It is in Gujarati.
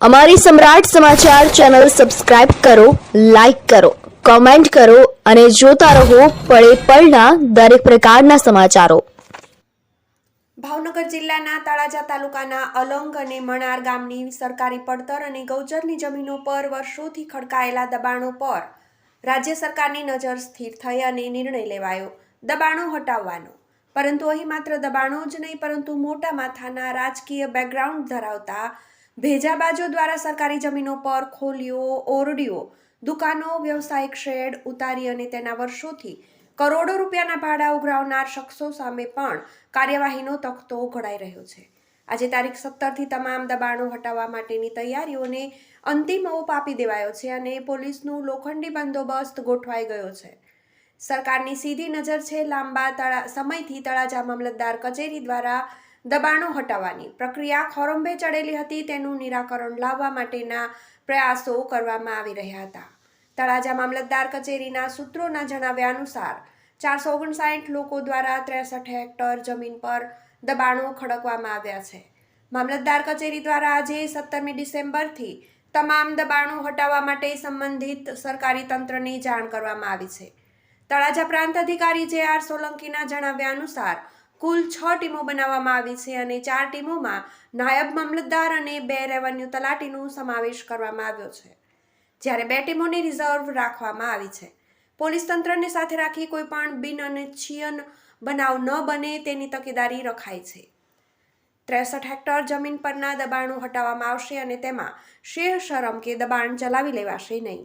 અમારી સમ્રાટ સમાચાર ચેનલ સબસ્ક્રાઇબ કરો, લાઇક કરો, કોમેન્ટ કરો અને જોતા રહો પળે પળના દરેક પ્રકારના સમાચારો. ભાવનગર જિલ્લાના તળાજા તાલુકાના અલંગ અને મણાર ગામની સરકારી પડતર અને ગૌચરની જમીનો પર વર્ષોથી ખડકાયેલા દબાણો પર રાજ્ય સરકારની નજર સ્થિર થઈ અને નિર્ણય લેવાયો દબાણો હટાવવાનો. પરંતુ અહીં માત્ર દબાણો જ નહીં પરંતુ મોટા માથાના રાજકીય બેકગ્રાઉન્ડ ધરાવતા ભેજાબાજો દ્વારા સરકારી જમીનો પર ખોલીઓ, ઓરડીઓ, દુકાનો, વ્યવસાયિક શેડ ઉતારી અને તેના વર્ષોથી કરોડો રૂપિયાના ભાડા ઉઘરાવનાર શખ્સો સામે પણ કાર્યવાહીનો તખતો ઘડાઈ રહ્યો છે. આજે તારીખ 17થી તમામ દબાણો હટાવવા માટેની તૈયારીઓને અંતિમ ઓપ આપી દેવાયો છે અને પોલીસનું લોખંડી બંદોબસ્ત ગોઠવાઈ ગયો છે. સરકારની સીધી નજર છે લાંબા સમયથી તળાજા મામલતદાર કચેરી દ્વારા દબાણો હટાવવાની પ્રક્રિયા ખોરંભે ચડેલી હતી તેનું નિરાકરણ લાવવા માટેના પ્રયાસો કરવામાં આવી રહ્યા હતા. તળાજા મામલતદાર કચેરીના સૂત્રોના જણાવ્યા અનુસાર 459 લોકો દ્વારા 63 હેક્ટર જમીન પર દબાણો ખડકવામાં આવ્યા છે. મામલતદાર કચેરી દ્વારા આજે 17મી ડિસેમ્બરથી તમામ દબાણો હટાવવા માટે સંબંધિત સરકારી તંત્રની જાણ કરવામાં આવી છે. તળાજા પ્રાંત અધિકારી જે.આર. સોલંકીના જણાવ્યા અનુસાર કુલ 6 ટીમો બનાવવામાં આવી છે અને 4 ટીમોમાં નાયબ મામલતદાર અને 2 રેવન્યુ તલાટીનો સમાવેશ કરવામાં આવ્યો છે, જ્યારે 2 ટીમોની રિઝર્વ રાખવામાં આવી છે. પોલીસ તંત્રને સાથે રાખી કોઈ પણ બિનઅનિચ્છનીય બનાવ ન બને તેની તકેદારી રખાઈ છે. 63 હેક્ટર જમીન પરના દબાણો હટાવવામાં આવશે અને તેમાં શેર શરમ કે દબાણ ચલાવી લેવાશે નહીં.